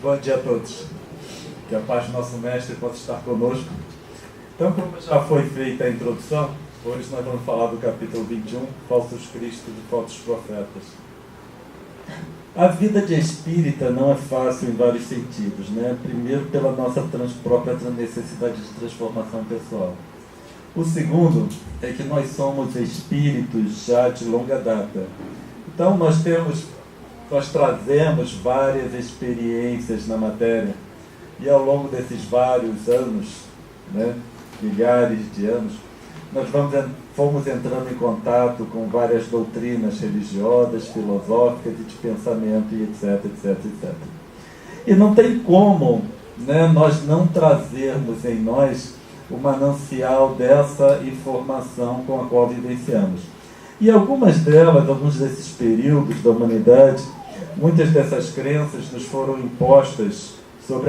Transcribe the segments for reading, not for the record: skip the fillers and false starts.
Bom dia a todos. Que a paz do nosso mestre possa estar conosco. Então, como já foi feita a introdução, hoje nós vamos falar do capítulo 21, Falsos Cristos e Falsos Profetas. A vida de espírita não é fácil em vários sentidos, né? Primeiro, pela nossa própria necessidade de transformação pessoal. O segundo é que nós somos espíritos já de longa data. Então, nós trazemos várias experiências na matéria e ao longo desses vários anos, né, milhares de anos, nós fomos entrando em contato com várias doutrinas religiosas, filosóficas e de pensamento e etc, etc, etc. E não tem como, né, nós não trazermos em nós o manancial dessa informação com a qual vivenciamos. E algumas delas, alguns desses períodos da humanidade, muitas dessas crenças nos foram impostas sob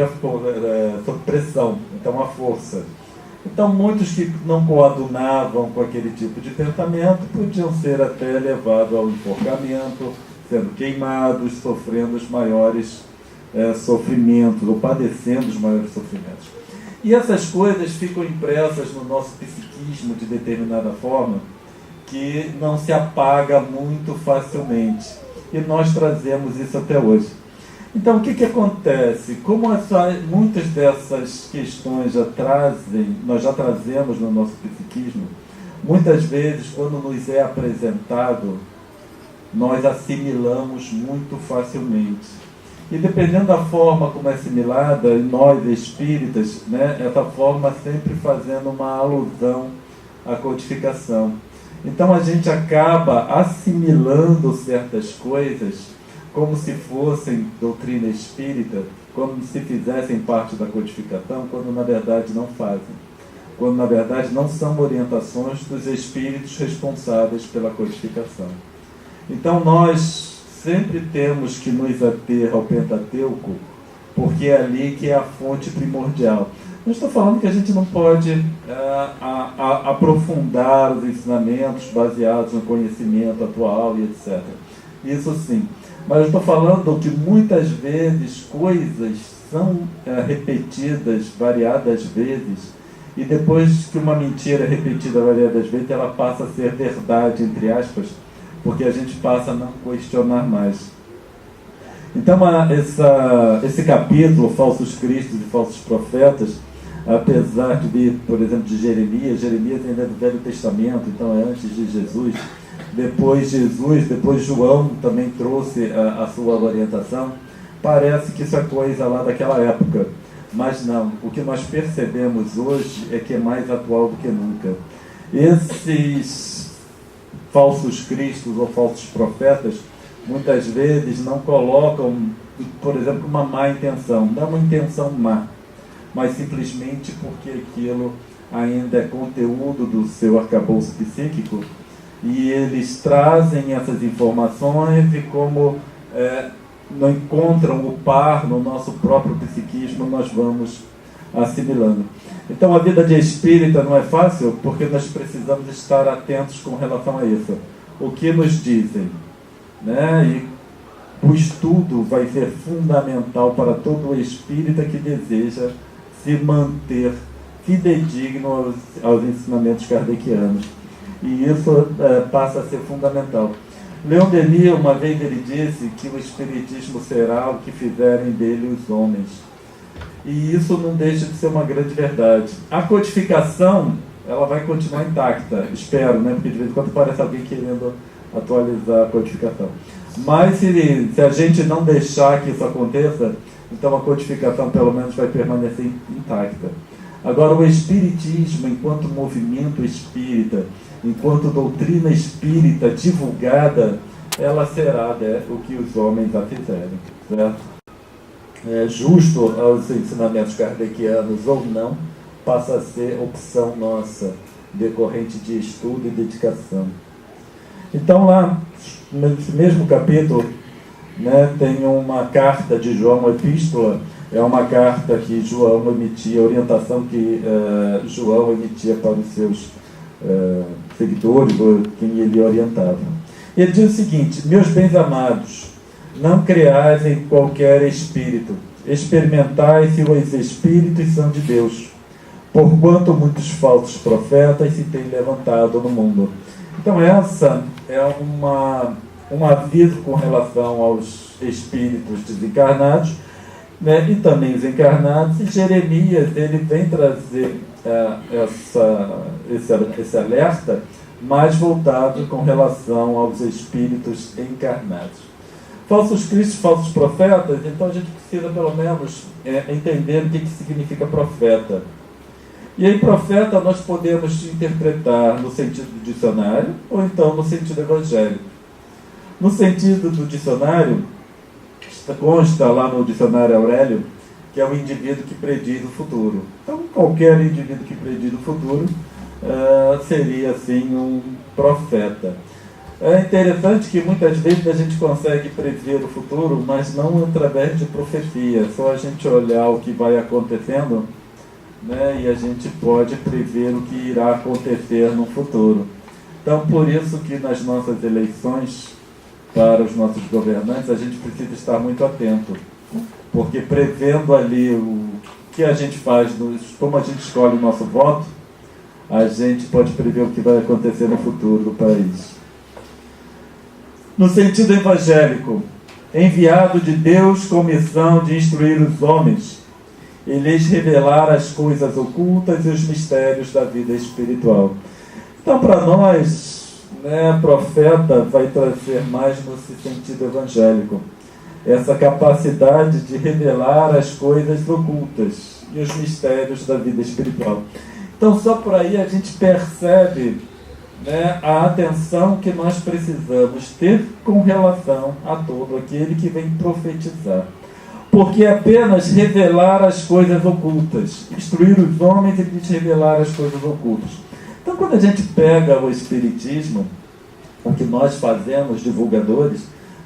pressão, então a força. Então muitos que não coadunavam com aquele tipo de pensamento podiam ser até levados ao enforcamento, sendo queimados, sofrendo os maiores sofrimentos, ou padecendo os maiores sofrimentos. E essas coisas ficam impressas no nosso psiquismo de determinada forma, que não se apaga muito facilmente. E nós trazemos isso até hoje. Então, o que acontece? Como muitas dessas questões nós já trazemos no nosso psiquismo, muitas vezes, quando nos é apresentado, nós assimilamos muito facilmente. E dependendo da forma como é assimilada, nós espíritas, né, essa forma sempre fazendo uma alusão à codificação. Então a gente acaba assimilando certas coisas como se fossem doutrina espírita, como se fizessem parte da codificação, quando na verdade não fazem. Quando na verdade não são orientações dos espíritos responsáveis pela codificação. Então nós sempre temos que nos ater ao Pentateuco, porque é ali que é a fonte primordial. Não estou falando que a gente não pode aprofundar os ensinamentos baseados no conhecimento atual e etc. Isso sim. Mas eu estou falando que muitas vezes coisas são repetidas variadas vezes, e depois que uma mentira é repetida variadas vezes, ela passa a ser verdade, entre aspas, porque a gente passa a não questionar mais. Então, esse capítulo, Falsos Cristos e Falsos Profetas, apesar de vir, por exemplo, de Jeremias ainda é do Velho Testamento, então é antes de Jesus, depois João também trouxe a sua orientação, parece que isso é coisa lá daquela época, mas não, o que nós percebemos hoje é que é mais atual do que nunca. Esses falsos cristos ou falsos profetas, muitas vezes não colocam, por exemplo, uma má intenção, não é uma intenção má, mas simplesmente porque aquilo ainda é conteúdo do seu arcabouço psíquico, e eles trazem essas informações e como não encontram o par no nosso próprio psiquismo, nós vamos assimilando. Então a vida de espírita não é fácil, porque nós precisamos estar atentos com relação a isso. O que nos dizem, né? E o estudo vai ser fundamental para todo espírita que deseja se manter fidedigno aos ensinamentos kardecianos. E isso passa a ser fundamental. Leon Denis, uma vez ele disse que o espiritismo será o que fizerem dele os homens. E isso não deixa de ser uma grande verdade. A codificação, ela vai continuar intacta, espero, né? Porque de vez em quando parece alguém querendo atualizar a codificação. Mas se a gente não deixar que isso aconteça, então a codificação pelo menos vai permanecer intacta. Agora, o espiritismo, enquanto movimento espírita, enquanto doutrina espírita divulgada, ela será o que os homens a fizerem, certo? Justo aos ensinamentos kardecianos ou não, passa a ser opção nossa, decorrente de estudo e dedicação. Então lá, nesse mesmo capítulo, né, tem uma carta de João, uma epístola, é uma carta que João emitia, orientação que João emitia para os seus seguidores, ou quem ele orientava. Ele diz o seguinte: meus bens amados, não creais em qualquer espírito. experimentai se os Espíritos são de Deus, porquanto muitos falsos profetas se têm levantado no mundo. Então essa é um aviso com relação aos Espíritos desencarnados, né, e também os encarnados. E Jeremias, ele vem trazer esse alerta mais voltado com relação aos Espíritos encarnados. Falsos cristos, falsos profetas, então a gente precisa pelo menos entender o que significa profeta. E aí profeta nós podemos interpretar no sentido do dicionário ou então no sentido evangélico. No sentido do dicionário, consta lá no dicionário Aurélio que é o indivíduo que prediz o futuro. Então qualquer indivíduo que prediz o futuro seria assim um profeta. É interessante que muitas vezes a gente consegue prever o futuro, mas não através de profecia, só a gente olhar o que vai acontecendo, né, e a gente pode prever o que irá acontecer no futuro. Então por isso que nas nossas eleições para os nossos governantes a gente precisa estar muito atento, porque prevendo ali o que a gente faz, como a gente escolhe o nosso voto, a gente pode prever o que vai acontecer no futuro do país. No sentido evangélico, enviado de Deus com missão de instruir os homens e lhes revelar as coisas ocultas e os mistérios da vida espiritual. Então, para nós, né, profeta vai trazer mais no sentido evangélico, essa capacidade de revelar as coisas ocultas e os mistérios da vida espiritual. Então, só por aí a gente percebe, né, a atenção que nós precisamos ter com relação a todo aquele que vem profetizar. Porque apenas revelar as coisas ocultas, instruir os homens e lhes revelar as coisas ocultas. Então, quando a gente pega o Espiritismo, o que nós fazemos, divulgadores,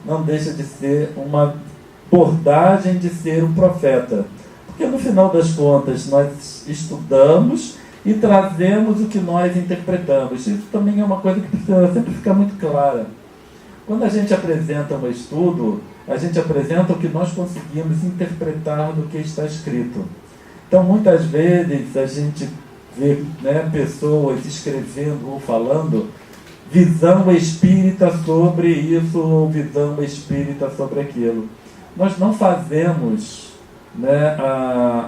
não deixa de ser uma abordagem de ser um profeta. Porque no final das contas nós estudamos e trazemos o que nós interpretamos. Isso também é uma coisa que precisa sempre ficar muito clara. Quando a gente apresenta um estudo, a gente apresenta o que nós conseguimos interpretar do que está escrito. Então, muitas vezes, a gente vê, né, pessoas escrevendo ou falando visão espírita sobre isso ou visão espírita sobre aquilo. Nós não fazemos, né,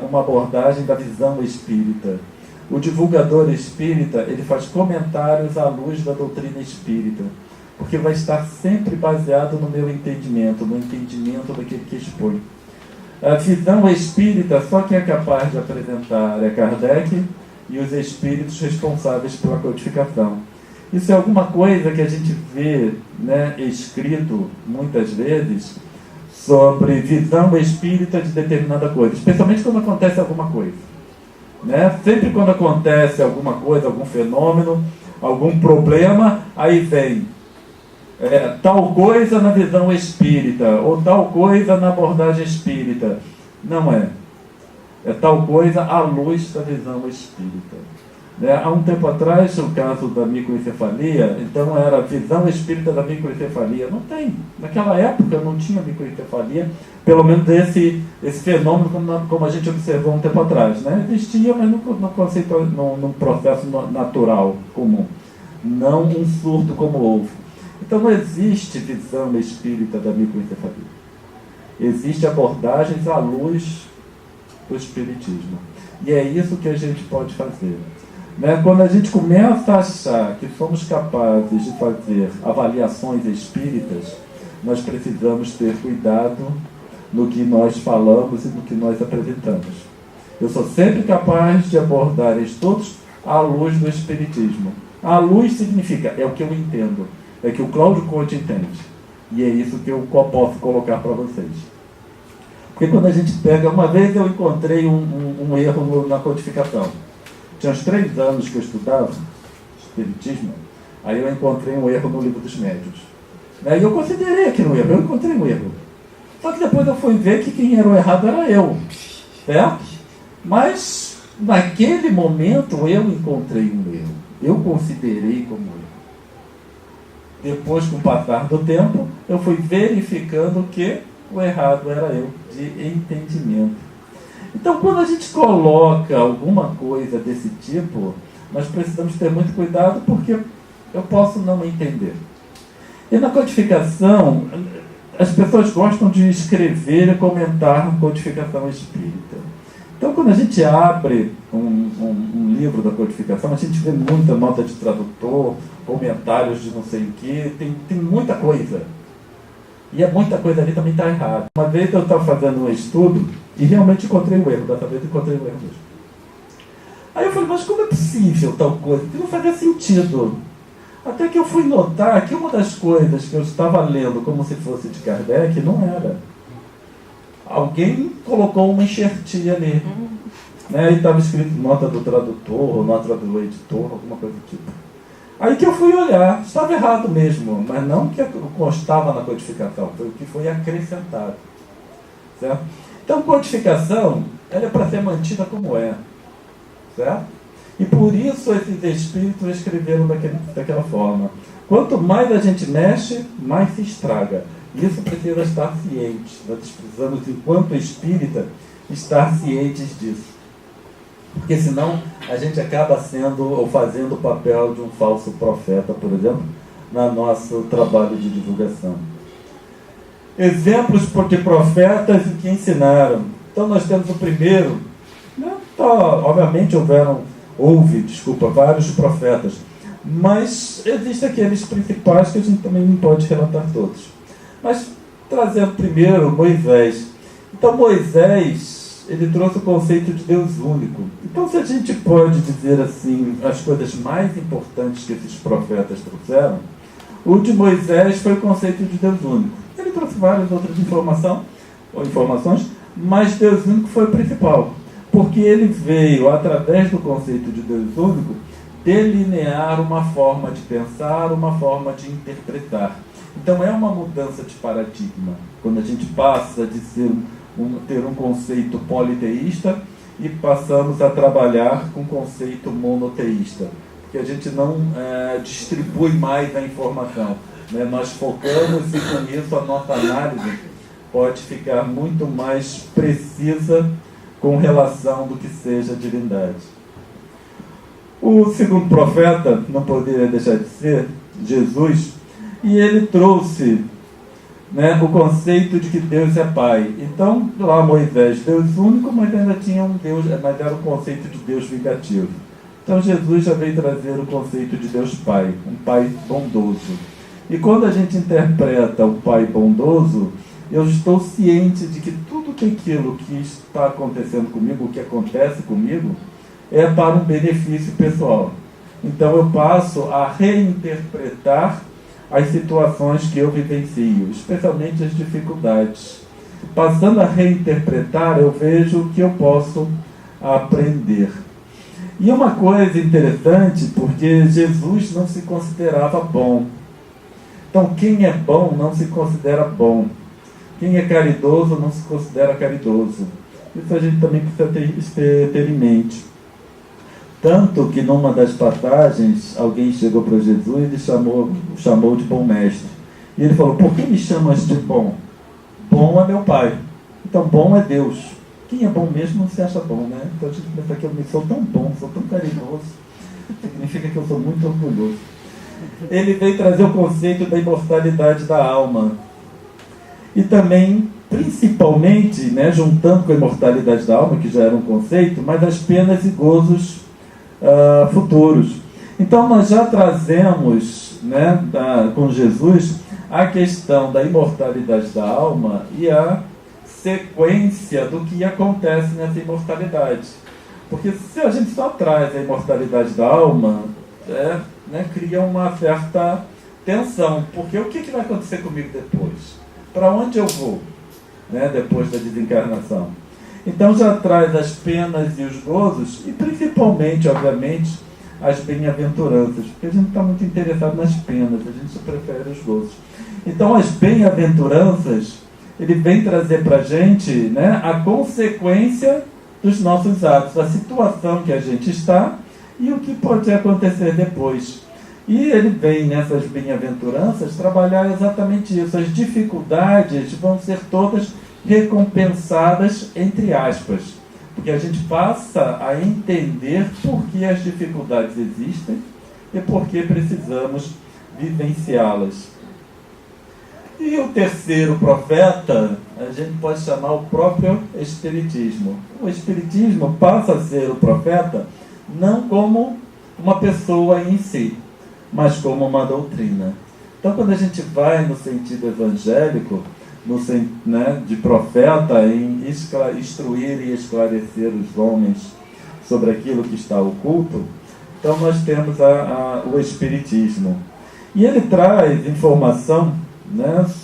uma abordagem da visão espírita. O divulgador espírita, ele faz comentários à luz da doutrina espírita, porque vai estar sempre baseado no meu entendimento, no entendimento daquele que expõe. A visão espírita, só quem é capaz de apresentar é Kardec e os espíritos responsáveis pela codificação. Isso é alguma coisa que a gente vê, né, escrito muitas vezes sobre visão espírita de determinada coisa, especialmente quando acontece alguma coisa. Né? Sempre quando acontece alguma coisa, algum fenômeno, algum problema, aí vem tal coisa na visão espírita, ou tal coisa na abordagem espírita. Não é. É tal coisa à luz da visão espírita. Há um tempo atrás, o caso da microencefalia, então era a visão espírita da microencefalia. Não tem. Naquela época não tinha microencefalia, pelo menos esse fenômeno como a gente observou um tempo atrás. Né? Existia, mas no conceito, num processo natural, comum. Não um surto como houve. Então não existe visão espírita da microencefalia. Existem abordagens à luz do espiritismo. E é isso que a gente pode fazer. Né? Quando a gente começa a achar que somos capazes de fazer avaliações espíritas, nós precisamos ter cuidado no que nós falamos e no que nós apresentamos. Eu sou sempre capaz de abordar estudos à luz do espiritismo. A luz significa, é o que eu entendo, é que o Cláudio Conte entende. E é isso que eu posso colocar para vocês. Porque quando a gente pega, uma vez eu encontrei um erro na codificação. Tinha uns 3 anos que eu estudava espiritismo, aí eu encontrei um erro no Livro dos Médiuns. E eu considerei aquele erro, eu encontrei um erro. Só que depois eu fui ver que quem era o errado era eu. Certo? Mas, naquele momento, eu encontrei um erro. Eu considerei como erro. Depois, com o passar do tempo, eu fui verificando que o errado era eu, de entendimento. Então, quando a gente coloca alguma coisa desse tipo, nós precisamos ter muito cuidado, porque eu posso não entender. E na codificação, as pessoas gostam de escrever e comentar codificação espírita. Então, quando a gente abre um livro da codificação, a gente vê muita nota de tradutor, comentários de não sei o que, tem muita coisa. E muita coisa ali também está errada. Uma vez eu estava fazendo um estudo e realmente encontrei o erro. Dessa vez eu encontrei o erro mesmo. Aí eu falei, mas como é possível tal coisa? Que não fazia sentido. Até que eu fui notar que uma das coisas que eu estava lendo como se fosse de Kardec não era. Alguém colocou uma enxertia ali. Né? E estava escrito nota do tradutor, ou nota do editor, alguma coisa do tipo. Aí que eu fui olhar, estava errado mesmo, mas não que constava na codificação, foi o que foi acrescentado. Certo? Então, codificação, ela é para ser mantida como é. Certo? E por isso esses espíritos escreveram daquela forma. Quanto mais a gente mexe, mais se estraga. Isso precisa estar ciente. Nós precisamos, enquanto espírita, estar cientes disso. Porque senão a gente acaba sendo ou fazendo o papel de um falso profeta, por exemplo, no nosso trabalho de divulgação. Exemplos de profetas que ensinaram. Então nós temos o primeiro, né? Obviamente houve vários profetas, mas existem aqueles principais que a gente também não pode relatar todos. Mas trazendo primeiro Moisés. Então Moisés, ele trouxe o conceito de Deus único. Então, se a gente pode dizer assim, as coisas mais importantes que esses profetas trouxeram, o de Moisés foi o conceito de Deus único. Ele trouxe várias outras informações, mas Deus único foi o principal, porque ele veio, através do conceito de Deus único, delinear uma forma de pensar, uma forma de interpretar. Então, é uma mudança de paradigma, quando a gente passa de ter um conceito politeísta e passamos a trabalhar com um conceito monoteísta, porque a gente não distribui mais a informação, né? Nós focamos e com isso a nossa análise pode ficar muito mais precisa com relação do que seja divindade. O segundo profeta, não poderia deixar de ser, Jesus, e ele trouxe, né, o conceito de que Deus é Pai. Então, lá Moisés, Deus único, mas ainda tinha um Deus, mas era o conceito de Deus vingativo. Então Jesus já veio trazer o conceito de Deus Pai, um Pai bondoso. E quando a gente interpreta o Pai bondoso, eu estou ciente de que tudo aquilo que está acontecendo comigo, o que acontece comigo, é para um benefício pessoal. Então eu passo a reinterpretar as situações que eu vivencio, especialmente as dificuldades. Passando a reinterpretar, eu vejo o que eu posso aprender. E uma coisa interessante, porque Jesus não se considerava bom. Então, quem é bom não se considera bom. Quem é caridoso não se considera caridoso. Isso a gente também precisa ter em mente. Tanto que numa das passagens, alguém chegou para Jesus e chamou de bom mestre. E ele falou, por que me chamas de bom? Bom é meu Pai. Então, bom é Deus. Quem é bom mesmo não se acha bom, né? Então a gente pensa que eu sou tão bom, sou tão carinhoso. Significa que eu sou muito orgulhoso. Ele veio trazer o conceito da imortalidade da alma. E também, principalmente, né, juntando com a imortalidade da alma, que já era um conceito, mas as penas e gozos futuros. Então nós já trazemos, né, com Jesus a questão da imortalidade da alma e a sequência do que acontece nessa imortalidade. Porque se a gente só traz a imortalidade da alma, né, cria uma certa tensão. Porque o que vai acontecer comigo depois? Para onde eu vou, né, depois da desencarnação? Então já traz as penas e os gozos, e principalmente, obviamente, as bem-aventuranças, porque a gente está muito interessado nas penas, a gente prefere os gozos. Então as bem-aventuranças, ele vem trazer para a gente, né, a consequência dos nossos atos, a situação que a gente está e o que pode acontecer depois. E ele vem nessas bem-aventuranças trabalhar exatamente isso. As dificuldades vão ser todas recompensadas, entre aspas, porque a gente passa a entender por que as dificuldades existem e por que precisamos vivenciá-las. E o terceiro profeta, a gente pode chamar o próprio Espiritismo. O Espiritismo passa a ser o profeta não como uma pessoa em si, mas como uma doutrina. Então, quando a gente vai no sentido evangélico, de profeta, em instruir e esclarecer os homens sobre aquilo que está oculto, então nós temos o Espiritismo. E ele traz informação,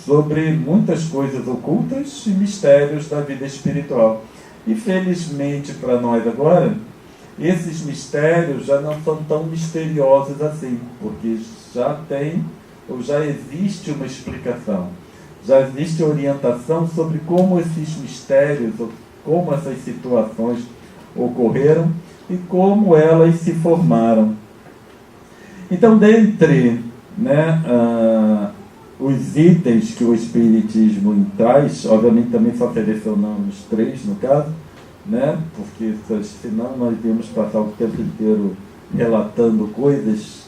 sobre muitas coisas ocultas e mistérios da vida espiritual. E felizmente para nós agora, esses mistérios já não são tão misteriosos assim, porque já existe uma explicação, já existe orientação sobre como esses mistérios, como essas situações ocorreram e como elas se formaram. Então, dentre os itens que o Espiritismo traz, obviamente também só selecionamos 3 no caso, porque senão nós íamos passar o tempo inteiro relatando coisas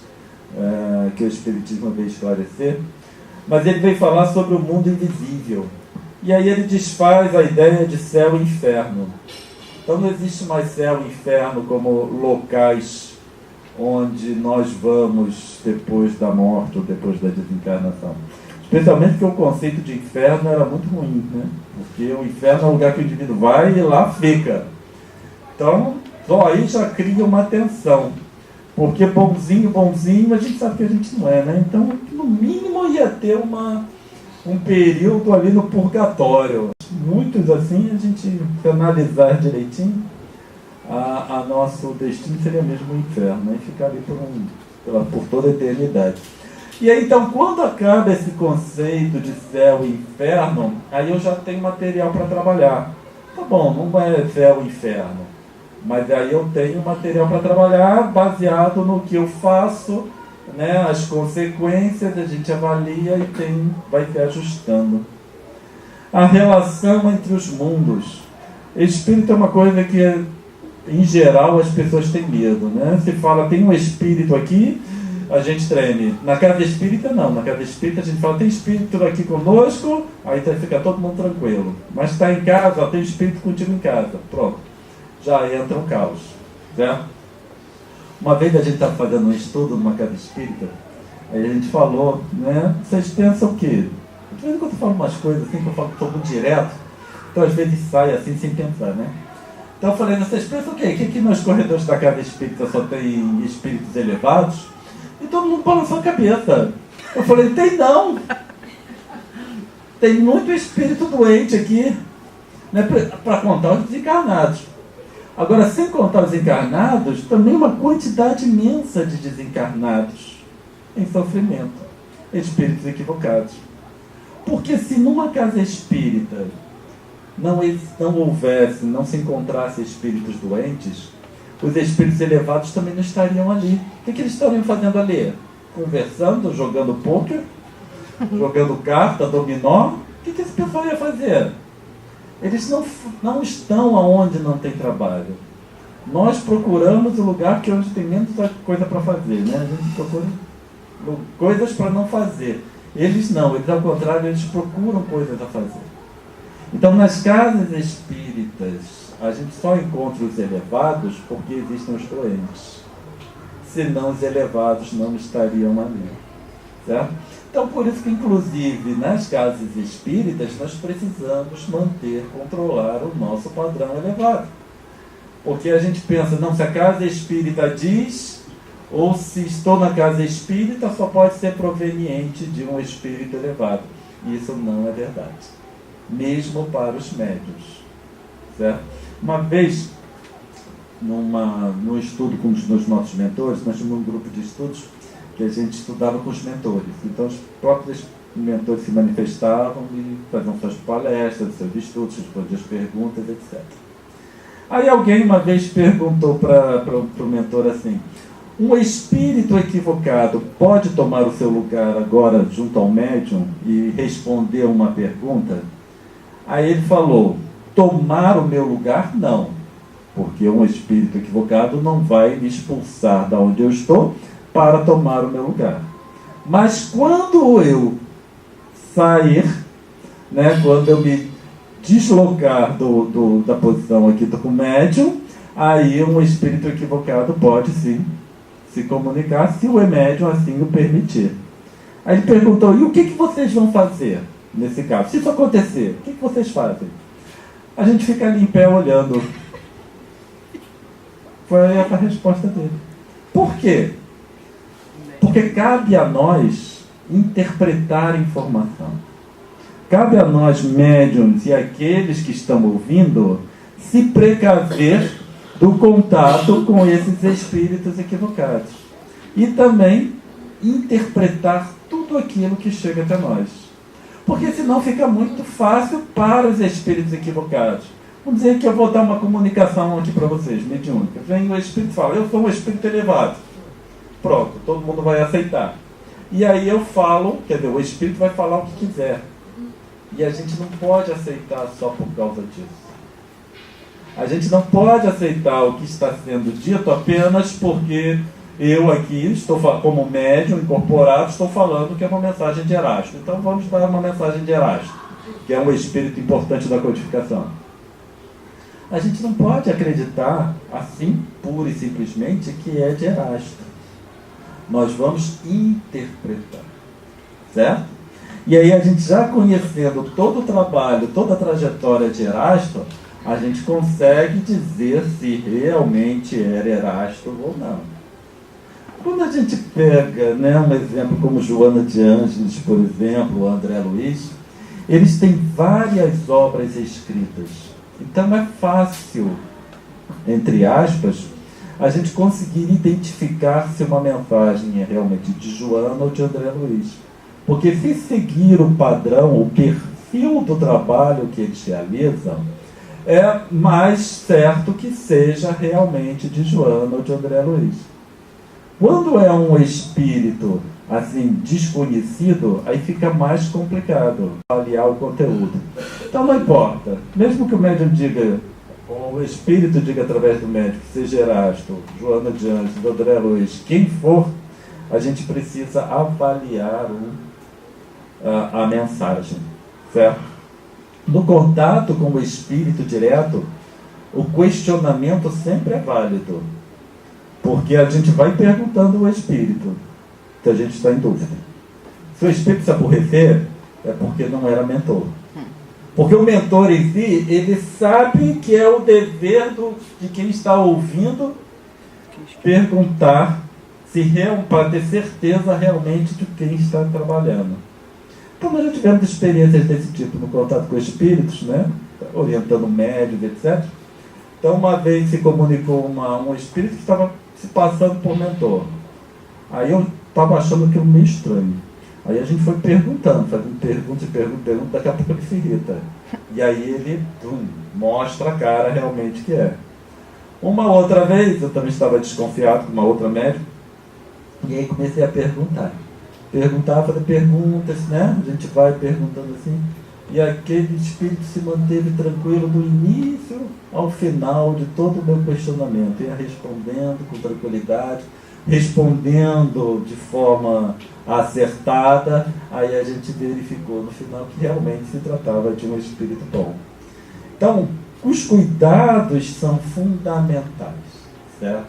que o Espiritismo veio esclarecer, mas ele veio falar sobre o mundo invisível. E aí ele desfaz a ideia de céu e inferno. Então não existe mais céu e inferno como locais onde nós vamos depois da morte ou depois da desencarnação. Especialmente porque o conceito de inferno era muito ruim, porque o inferno é o lugar que o indivíduo vai e lá fica. Então, só aí já cria uma tensão. Porque bonzinho, a gente sabe que a gente não é, Então, no mínimo ia ter um período ali no purgatório. Muitos assim, a gente, se analisar direitinho, a nosso destino seria mesmo o inferno, e ficar ali por toda a eternidade. E aí, então, quando acaba esse conceito de céu e inferno, aí eu já tenho material para trabalhar. Tá bom, não é céu e inferno, mas aí eu tenho material para trabalhar baseado no que eu faço, as consequências, a gente avalia e vai se ajustando. A relação entre os mundos. Espírito é uma coisa que, em geral, as pessoas têm medo, Se fala, tem um espírito aqui, a gente treme. Na casa espírita, não. Na casa espírita, a gente fala, tem espírito aqui conosco, aí fica todo mundo tranquilo. Mas está em casa, tem espírito contigo em casa. Pronto. Já entra um caos. Certo? Uma vez a gente estava fazendo um estudo numa casa espírita, aí a gente falou, Vocês pensam o quê? De vez em quando eu falo umas coisas assim, que eu falo que estou muito direto, então às vezes sai assim sem pensar, Então eu falei, vocês pensam o quê? Que aqui nos corredores da casa espírita só tem espíritos elevados? E todo mundo balançou a cabeça. Eu falei, tem não. Tem muito espírito doente aqui, para contar os desencarnados. Agora, sem contar os encarnados, também uma quantidade imensa de desencarnados em sofrimento, espíritos equivocados. Porque se numa casa espírita não não se encontrasse espíritos doentes, os espíritos elevados também não estariam ali. O que eles estariam fazendo ali? Conversando, jogando pôquer, jogando carta, dominó? O que esse pessoal ia fazer? Eles não estão aonde não tem trabalho. Nós procuramos o lugar onde tem menos coisa para fazer, A gente procura coisas para não fazer. Eles não, eles ao contrário, eles procuram coisas a fazer. Então, nas casas espíritas, a gente só encontra os elevados porque existem os doentes. Senão os elevados não estariam ali. Certo? Então, por isso que, inclusive, nas casas espíritas, nós precisamos controlar o nosso padrão elevado. Porque a gente pensa, não, se a casa espírita diz, ou se estou na casa espírita, só pode ser proveniente de um espírito elevado. Isso não é verdade. Mesmo para os médiuns. Certo? Uma vez, num estudo com os nossos mentores, nós tínhamos um grupo de estudos que a gente estudava com os mentores. Então, os próprios mentores se manifestavam e faziam suas palestras, seus estudos, respondiam as perguntas, etc. Aí alguém uma vez perguntou para o mentor assim, Um espírito equivocado pode tomar o seu lugar agora junto ao médium e responder uma pergunta? Aí ele falou, tomar o meu lugar, não. Porque um espírito equivocado não vai me expulsar da onde eu estou para tomar o meu lugar. Mas quando eu sair, né, quando eu me deslocar da posição aqui do médium, aí um espírito equivocado pode sim se comunicar, se o médium assim o permitir. Aí ele perguntou, e o que vocês vão fazer nesse caso? Se isso acontecer, o que vocês fazem? A gente fica ali em pé olhando. Foi essa a resposta dele. Por quê? Porque cabe a nós interpretar a informação. Cabe a nós, médiums e aqueles que estão ouvindo, se precaver do contato com esses espíritos equivocados. E também interpretar tudo aquilo que chega até nós. Porque senão fica muito fácil para os espíritos equivocados. Vamos dizer que eu vou dar uma comunicação aqui para vocês, mediúnica. Vem o espírito e fala, eu sou um espírito elevado. Pronto, todo mundo vai aceitar. E aí eu falo, quer dizer, o espírito vai falar o que quiser. E a gente não pode aceitar só por causa disso. A gente não pode aceitar o que está sendo dito apenas porque eu aqui, estou como médium incorporado, estou falando que é uma mensagem de Erasto. Então vamos dar uma mensagem de Erasto, que é um espírito importante da codificação. A gente não pode acreditar assim, pura e simplesmente, que é de Erasto. Nós vamos interpretar. Certo? E aí a gente já conhecendo todo o trabalho, toda a trajetória de Erasto, a gente consegue dizer se realmente era Erasto ou não. Quando a gente pega, né, um exemplo como Joana de Ângeles, por exemplo, o André Luiz, eles têm várias obras escritas. Então é fácil, entre aspas, a gente conseguir identificar se uma mensagem é realmente de Joana ou de André Luiz. Porque se seguir o padrão, o perfil do trabalho que eles realizam, é mais certo que seja realmente de Joana ou de André Luiz. Quando é um espírito assim desconhecido, aí fica mais complicado avaliar o conteúdo. Então não importa, mesmo que o médium diga, ou o espírito diga através do médium, seja Erasto, Joana de Ângeles, André Luiz, quem for, a gente precisa avaliar a mensagem, certo? No contato com o espírito direto, o questionamento sempre é válido. Porque a gente vai perguntando ao espírito, que a gente está em dúvida. Se o espírito se aborrecer, é porque não era mentor. Porque o mentor em si, ele sabe que é o dever de quem está ouvindo perguntar para ter certeza realmente de quem está trabalhando. Então nós já tivemos experiências desse tipo no contato com espíritos, né? Orientando médios, etc. Então uma vez se comunicou um espírito que estava se passando por mentor. Aí eu estava achando aquilo meio estranho. Aí a gente foi perguntando, fazendo pergunta, daqui a pouco ele se irrita. E aí ele mostra a cara realmente que é. Uma outra vez, eu também estava desconfiado com uma outra médium, e aí comecei a perguntar. Fazer perguntas, né? A gente vai perguntando assim, e aquele espírito se manteve tranquilo do início ao final de todo o meu questionamento, ia respondendo com tranquilidade, respondendo de forma acertada. Aí a gente verificou no final que realmente se tratava de um espírito bom. Então, os cuidados são fundamentais, certo?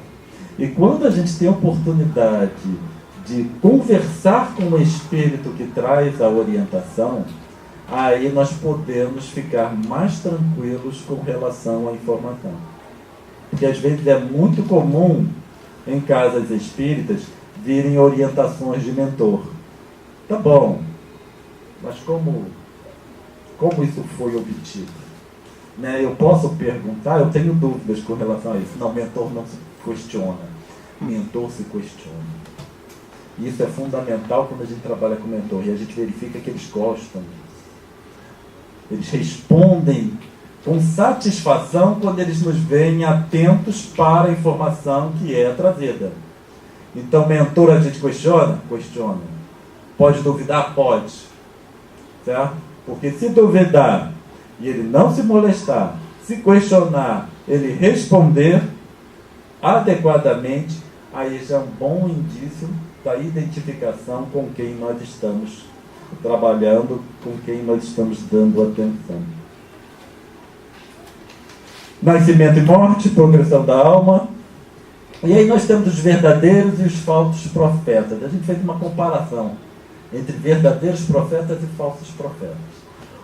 E quando a gente tem a oportunidade de conversar com o espírito que traz a orientação, aí nós podemos ficar mais tranquilos com relação à informação. Porque às vezes é muito comum em casas espíritas virem orientações de mentor. Tá bom, mas como isso foi obtido? Né? Eu posso perguntar, eu tenho dúvidas com relação a isso. Não, mentor não se questiona, mentor se questiona. Isso é fundamental quando a gente trabalha com mentor, e a gente verifica que eles gostam disso. Eles respondem com satisfação quando eles nos veem atentos para a informação que é trazida. Então, mentor a gente questiona? Questiona. Pode duvidar? Pode. Certo? Porque se duvidar e ele não se molestar, se questionar, ele responder adequadamente, aí já é um bom indício da identificação com quem nós estamos trabalhando, com quem nós estamos dando atenção. Nascimento e morte, progressão da alma. E aí nós temos os verdadeiros e os falsos profetas. A gente fez uma comparação entre verdadeiros profetas e falsos profetas.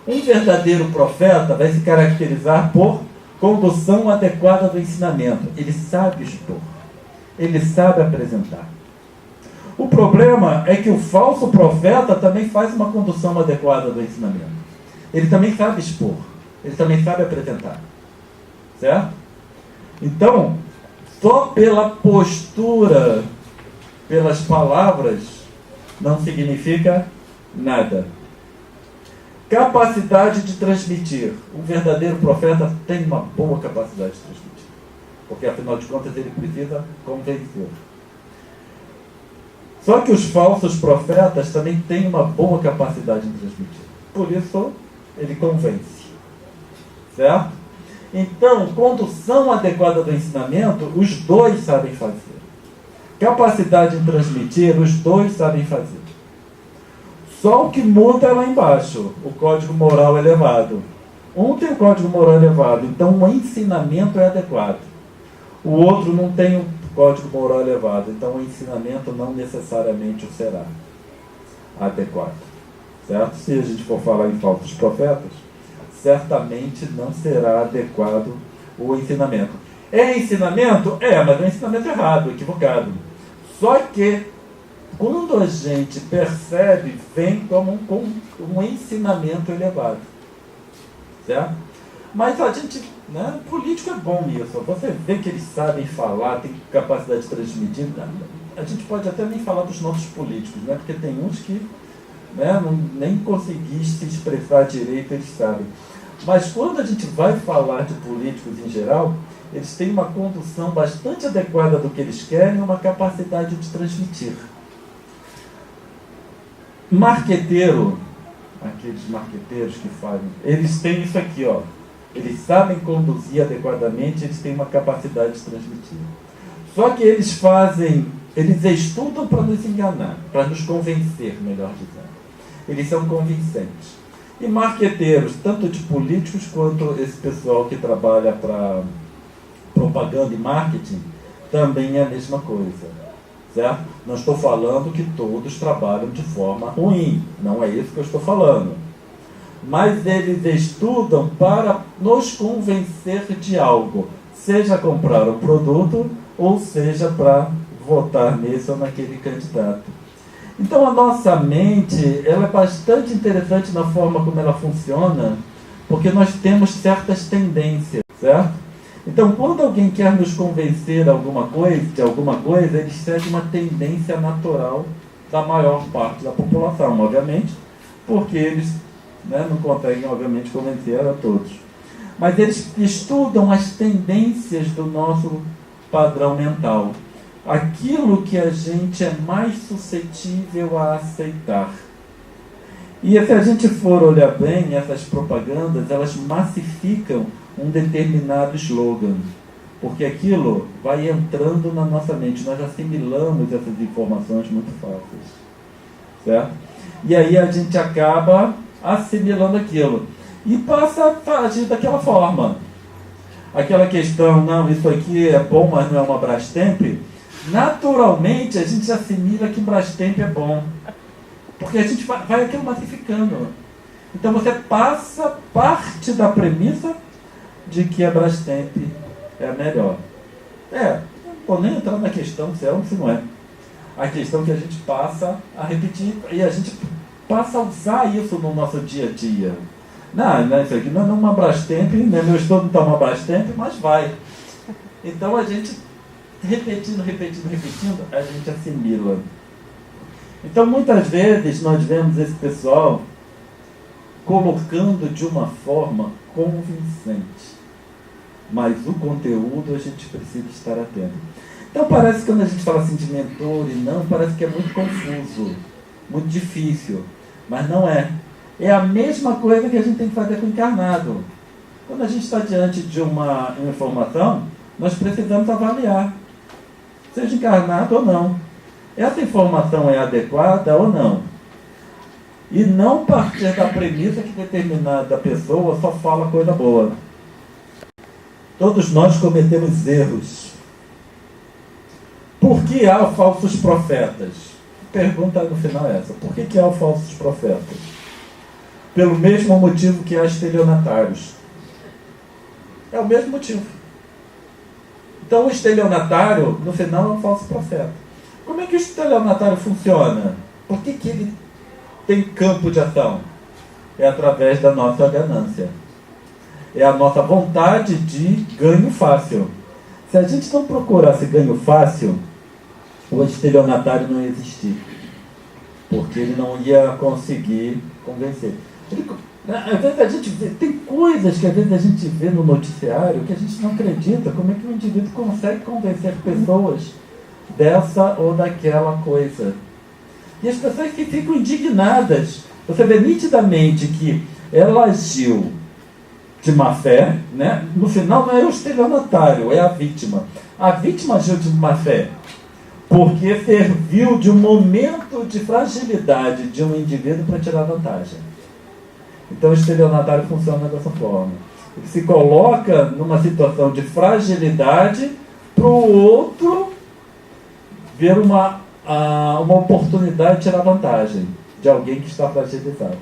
Um verdadeiro profeta vai se caracterizar por condução adequada do ensinamento. Ele sabe expor. Ele sabe apresentar. O problema é que o falso profeta também faz uma condução adequada do ensinamento. Ele também sabe expor. Ele também sabe apresentar. Certo? Então, só pela postura, pelas palavras, não significa nada. Capacidade de transmitir. O verdadeiro profeta tem uma boa capacidade de transmitir. Porque, afinal de contas, ele precisa convencer. Só que os falsos profetas também têm uma boa capacidade de transmitir. Por isso, ele convence. Certo? Então, condução adequada do ensinamento, os dois sabem fazer. Capacidade de transmitir, os dois sabem fazer. Só o que muda é lá embaixo, o código moral elevado. Um tem o código moral elevado, então o ensinamento é adequado. O outro não tem o código moral elevado, então o ensinamento não necessariamente o será adequado. Certo? Se a gente for falar em falsos profetas, certamente não será adequado o ensinamento. É ensinamento? É, mas é um ensinamento errado, equivocado. Só que, quando a gente percebe, vem como um ensinamento elevado. Certo? Mas a gente, né, político é bom nisso. Você vê que eles sabem falar, tem capacidade de transmitir. A gente pode até nem falar dos nossos políticos, né, porque tem uns que, né, nem conseguir se expressar direito, eles sabem. Mas quando a gente vai falar de políticos em geral, eles têm uma condução bastante adequada do que eles querem e uma capacidade de transmitir. Marqueteiro, aqueles marqueteiros que fazem, eles têm isso aqui, ó. Eles sabem conduzir adequadamente, eles têm uma capacidade de transmitir. Só que eles estudam para nos enganar, para nos convencer, melhor dizendo. Eles são convincentes. E marqueteiros, tanto de políticos quanto esse pessoal que trabalha para propaganda e marketing, também é a mesma coisa. Certo? Não estou falando que todos trabalham de forma ruim, não é isso que eu estou falando. Mas eles estudam para nos convencer de algo, seja comprar um produto ou seja para votar nesse ou naquele candidato. Então a nossa mente, ela é bastante interessante na forma como ela funciona, porque nós temos certas tendências, certo? Então quando alguém quer nos convencer de alguma coisa, eles seguem uma tendência natural da maior parte da população, obviamente, porque eles, né, não conseguem, obviamente, convencer a todos. Mas eles estudam as tendências do nosso padrão mental. Aquilo que a gente é mais suscetível a aceitar. E se a gente for olhar bem, essas propagandas, elas massificam um determinado slogan, porque aquilo vai entrando na nossa mente, nós assimilamos essas informações muito fáceis, certo? E aí a gente acaba assimilando aquilo, e passa a agir daquela forma. Aquela questão, não, isso aqui é bom, mas não é uma Brastemp, naturalmente a gente assimila que Brastemp é bom, porque a gente vai aquilo massificando. Então você passa parte da premissa de que a Brastemp é a melhor. Não vou nem entrar na questão se é ou se não é. A questão é que a gente passa a repetir e a gente passa a usar isso no nosso dia a dia. Não, isso aqui não é uma Brastemp, né? Meu estudo não está uma Brastemp, mas vai. Então a gente, repetindo, a gente assimila. Então muitas vezes nós vemos esse pessoal colocando de uma forma convincente. Mas o conteúdo a gente precisa estar atento. Então parece que quando a gente fala assim de mentor e não, parece que é muito confuso, muito difícil, mas não é. É a mesma coisa que a gente tem que fazer com o encarnado. Quando a gente está diante de uma informação, nós precisamos avaliar, seja encarnado ou não. Essa informação é adequada ou não? E não partir da premissa que determinada pessoa só fala coisa boa. Todos nós cometemos erros. Por que há falsos profetas? Pergunta no final é essa. Por que há falsos profetas? Pelo mesmo motivo que há estelionatários. É o mesmo motivo. Então o estelionatário, no final, é um falso profeta. Como é que o estelionatário funciona? Por que ele tem campo de ação? É através da nossa ganância. É a nossa vontade de ganho fácil. Se a gente não procurasse ganho fácil, o estelionatário não ia existir. Porque ele não ia conseguir convencer. Às vezes a gente vê, tem coisas que às vezes a gente vê no noticiário que a gente não acredita. Como é que um indivíduo consegue convencer pessoas dessa ou daquela coisa? E as pessoas que ficam indignadas. Você vê nitidamente que ela agiu de má fé, né? No final não é o estelionatário, é a vítima. A vítima agiu de má fé porque serviu de um momento de fragilidade de um indivíduo para tirar vantagem. Então o estelionatário funciona dessa forma. Ele se coloca numa situação de fragilidade para o outro ver uma oportunidade de tirar vantagem de alguém que está fragilizado.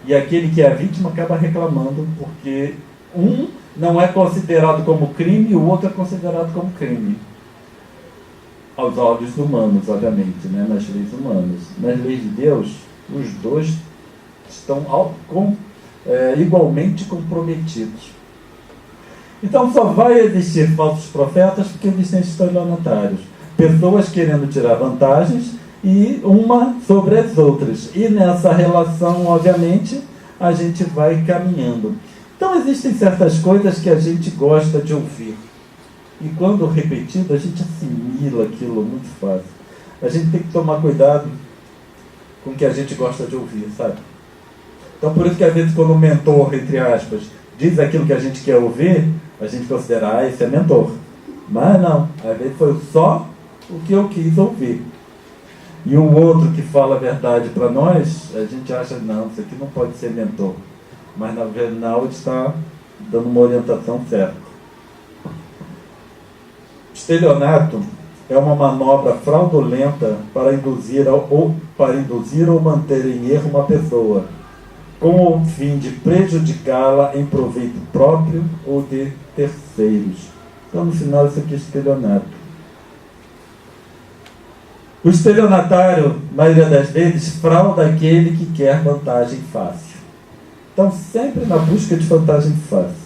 E aquele que é a vítima acaba reclamando porque um não é considerado como crime e o outro é considerado como crime. Aos olhos humanos, obviamente, né? Nas leis humanas. Nas leis de Deus, os dois estão igualmente comprometidos. Então só vai existir falsos profetas porque existem estelionatários. Pessoas querendo tirar vantagens e uma sobre as outras. E nessa relação, obviamente, a gente vai caminhando. Então existem certas coisas que a gente gosta de ouvir. E quando repetido, a gente assimila aquilo muito fácil. A gente tem que tomar cuidado com o que a gente gosta de ouvir, sabe? Então por isso que às vezes quando o mentor, entre aspas, diz aquilo que a gente quer ouvir, a gente considera, esse é mentor. Mas não, às vezes foi só o que eu quis ouvir. E o outro que fala a verdade para nós, a gente acha, não, isso aqui não pode ser mentor. Mas na verdade está dando uma orientação certa. Estelionato é uma manobra fraudulenta para induzir ou manter em erro uma pessoa, com o fim de prejudicá-la em proveito próprio ou de terceiros. Então, no final, isso aqui é estelionato. O estelionatário, na maioria das vezes, frauda aquele que quer vantagem fácil. Então, sempre na busca de vantagem fácil.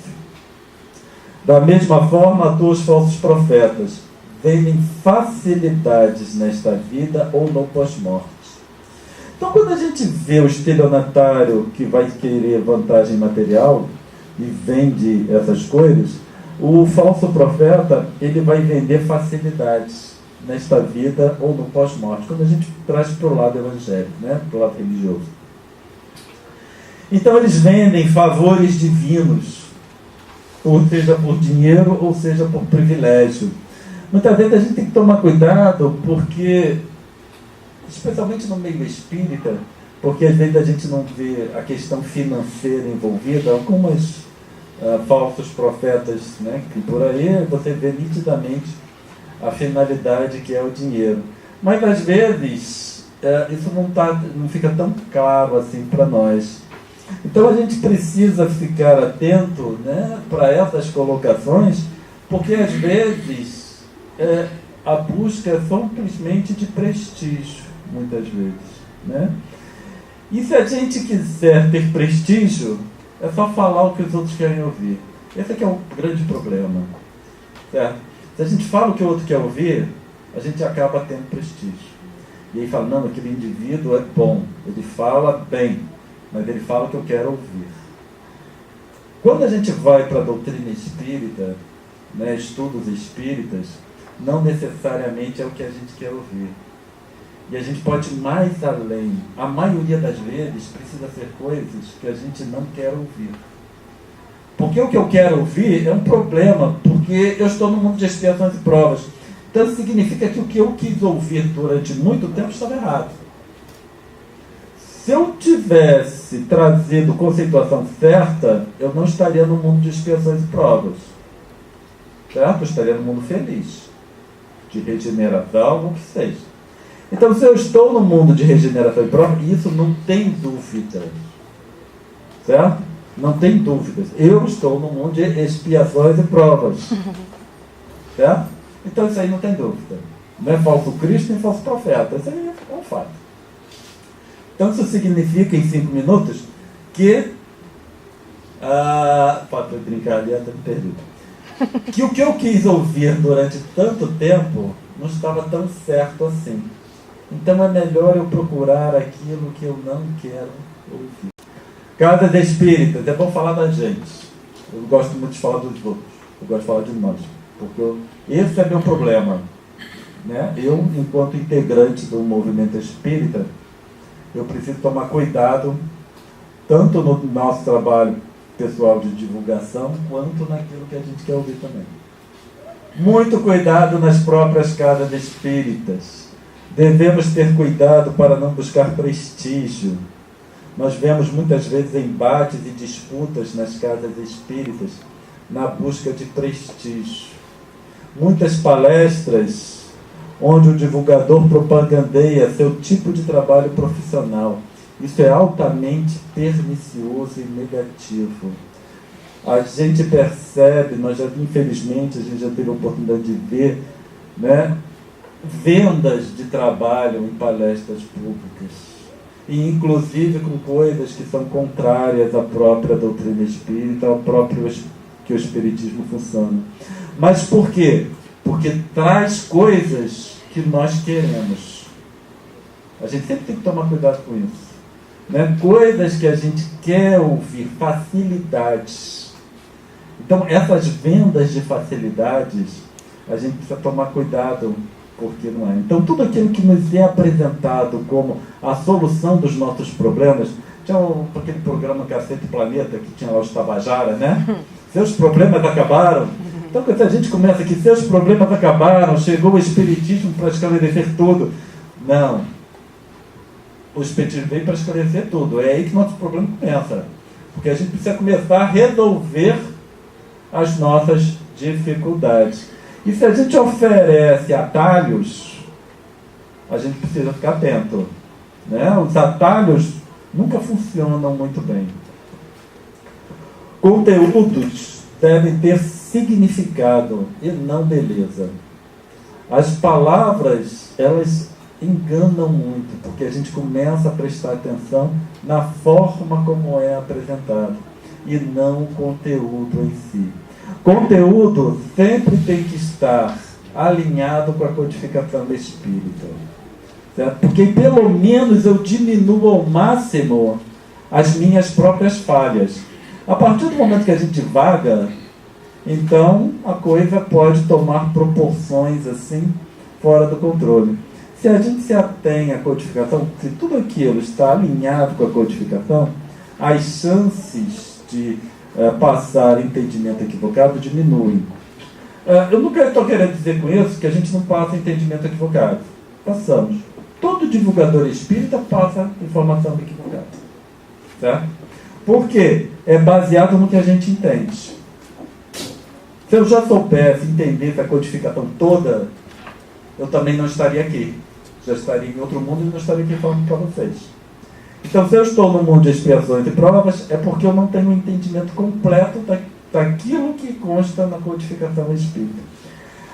Da mesma forma, atuam os falsos profetas. Vendem facilidades nesta vida ou no pós-morte. Então, quando a gente vê o estelionatário que vai querer vantagem material e vende essas coisas, o falso profeta, ele vai vender facilidades nesta vida ou no pós-morte, quando a gente traz para o lado evangélico, né? Para o lado religioso. Então, eles vendem favores divinos, seja por dinheiro ou seja por privilégio. Muitas vezes a gente tem que tomar cuidado porque, especialmente no meio espírita, porque às vezes a gente não vê a questão financeira envolvida, algumas falsos profetas, né, que por aí você vê nitidamente a finalidade que é o dinheiro. Mas às vezes isso não fica tão claro assim para nós. Então a gente precisa ficar atento, né, para essas colocações, porque às vezes a busca é simplesmente de prestígio, muitas vezes, né? E se a gente quiser ter prestígio, é só falar o que os outros querem ouvir. Esse aqui é o grande problema, certo? Se a gente fala o que o outro quer ouvir, a gente acaba tendo prestígio. E aí fala, não, aquele indivíduo é bom, ele fala bem, mas ele fala o que eu quero ouvir. Quando a gente vai para a doutrina espírita, né, estudos espíritas, não necessariamente é o que a gente quer ouvir. E a gente pode ir mais além. A maioria das vezes precisa ser coisas que a gente não quer ouvir. Porque o que eu quero ouvir é um problema, porque eu estou no mundo de expiações e provas. Então significa que o que eu quis ouvir durante muito tempo estava errado. Se eu tivesse trazido conceituação certa, eu não estaria no mundo de expiações e provas. Certo? Eu estaria no mundo feliz, de regeneração, o que seja. Então, se eu estou no mundo de regeneração e prova, isso não tem dúvida. Certo? Não tem dúvidas. Eu estou no mundo de expiações e provas. Certo? Então, isso aí não tem dúvida. Não é falso Cristo nem falso profeta. Isso aí é um fato. Então, isso significa, em 5 minutos, que... pode brincar ali, até me perdi. Que o que eu quis ouvir durante tanto tempo não estava tão certo assim. Então é melhor eu procurar aquilo que eu não quero ouvir. Casas espíritas, é bom falar da gente. Eu gosto muito de falar dos outros. Eu gosto de falar de nós. Porque esse é meu problema. Né? Eu, enquanto integrante do movimento espírita, eu preciso tomar cuidado tanto no nosso trabalho pessoal de divulgação, quanto naquilo que a gente quer ouvir também. Muito cuidado nas próprias casas espíritas. Devemos ter cuidado para não buscar prestígio. Nós vemos muitas vezes embates e disputas nas casas espíritas na busca de prestígio. Muitas palestras onde o divulgador propagandeia seu tipo de trabalho profissional. Isso é altamente pernicioso e negativo. A gente percebe, infelizmente, a gente já teve a oportunidade de ver, né, vendas de trabalho em palestras públicas. E inclusive com coisas que são contrárias à própria doutrina espírita, ao próprio que o espiritismo funciona. Mas por quê? Porque traz coisas que nós queremos. A gente sempre tem que tomar cuidado com isso. Né? Coisas que a gente quer ouvir, facilidades. Então, essas vendas de facilidades, a gente precisa tomar cuidado, porque não é. Então, tudo aquilo que nos é apresentado como a solução dos nossos problemas, tinha aquele programa Cacete Planeta, que tinha lá os Tabajara, né? Seus problemas acabaram. Então, quando a gente começa aqui, seus problemas acabaram, chegou o Espiritismo para esclarecer tudo. Não. O Espiritismo veio para esclarecer tudo. É aí que nosso problema começa. Porque a gente precisa começar a resolver as nossas dificuldades. E se a gente oferece atalhos, a gente precisa ficar atento. Né? Os atalhos nunca funcionam muito bem. Conteúdos devem ter significado e não beleza. As palavras, elas enganam muito, porque a gente começa a prestar atenção na forma como é apresentado e não o conteúdo em si. Conteúdo sempre tem que estar alinhado com a codificação espírita, certo? Porque pelo menos eu diminuo ao máximo as minhas próprias falhas. A partir do momento que a gente vaga, então a coisa pode tomar proporções assim fora do controle. Se a gente se atém à codificação, se tudo aquilo está alinhado com a codificação, as chances de passar entendimento equivocado diminuem. Eu nunca estou querendo dizer com isso que a gente não passa entendimento equivocado. Passamos. Todo divulgador espírita passa informação equivocada. Certo? Por quê? É baseado no que a gente entende. Se eu já soubesse entender a codificação toda, eu também não estaria aqui. Já estaria em outro mundo e não estaria aqui falando para vocês. Então, se eu estou no mundo de expiações e provas, é porque eu não tenho um entendimento completo daquilo que consta na codificação espírita.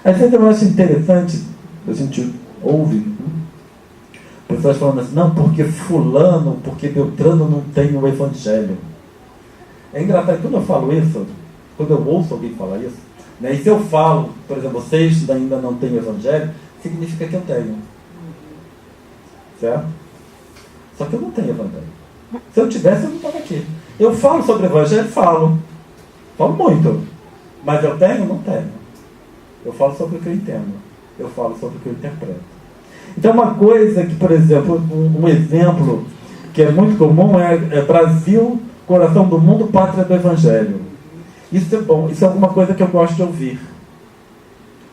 Às vezes eu acho interessante, a gente ouve pessoas falando assim, não, porque fulano, porque Beltrano não tem o evangelho. É engraçado, quando eu falo isso, quando eu ouço alguém falar isso, né, e se eu falo, por exemplo, vocês ainda não têm o evangelho, significa que eu tenho. Certo? Só que eu não tenho evangelho. Se eu tivesse, eu não estava aqui. Eu falo sobre o evangelho? Falo. Falo muito. Mas eu tenho? Não tenho. Eu falo sobre o que eu entendo. eu falo sobre o que eu interpreto. Então, uma coisa que, por exemplo, um exemplo que é muito comum é Brasil, coração do mundo, pátria do Evangelho. Isso é bom, isso é alguma coisa que eu gosto de ouvir.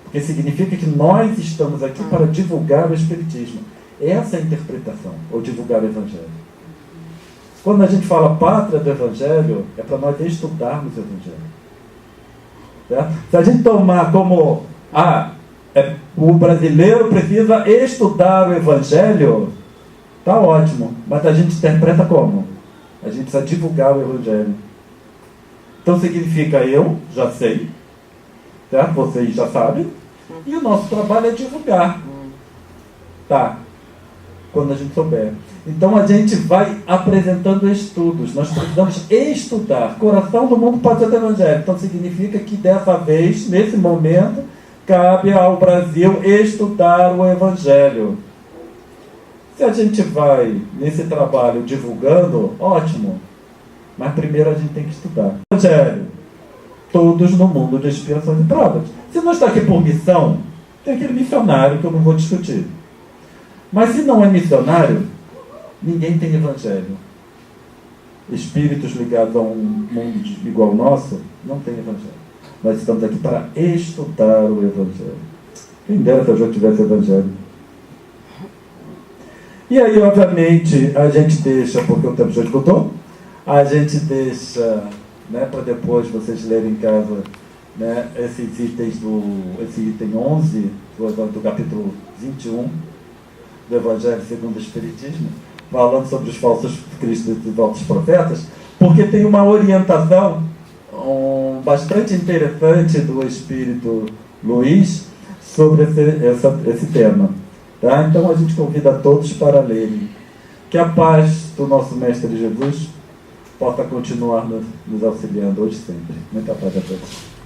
Porque significa que nós estamos aqui para divulgar o Espiritismo. Essa é a interpretação, ou divulgar o Evangelho. Quando a gente fala pátria do Evangelho, é para nós estudarmos o Evangelho. Certo? Se a gente tomar como o brasileiro precisa estudar o Evangelho, tá ótimo, mas a gente interpreta como? A gente precisa divulgar o Evangelho. Então significa eu já sei, certo? Vocês já sabem, e o nosso trabalho é divulgar. Tá, quando a gente souber. Então a gente vai apresentando estudos. Nós precisamos estudar. Coração do mundo, pátria do Evangelho. Então significa que dessa vez, nesse momento, cabe ao Brasil estudar o Evangelho. Se a gente vai nesse trabalho divulgando, ótimo. Mas primeiro a gente tem que estudar. Evangelho. Todos no mundo de expiações e provas. Se não está aqui por missão, tem aquele missionário que eu não vou discutir. Mas se não é missionário, ninguém tem evangelho. Espíritos ligados a um mundo igual ao nosso, não tem evangelho. Nós estamos aqui para estudar o evangelho. Quem dera se eu já tivesse evangelho. E aí, obviamente, a gente deixa, porque o tempo já esgotou, a gente deixa, né, para depois vocês lerem em casa, né, esse item 11 do capítulo 21 do Evangelho segundo o Espiritismo, falando sobre os falsos cristos e falsos profetas, porque tem uma orientação bastante interessante do Espírito Luiz sobre esse tema. Tá? Então a gente convida a todos para lerem. Que a paz do nosso Mestre Jesus possa continuar nos auxiliando hoje e sempre. Muita paz a todos.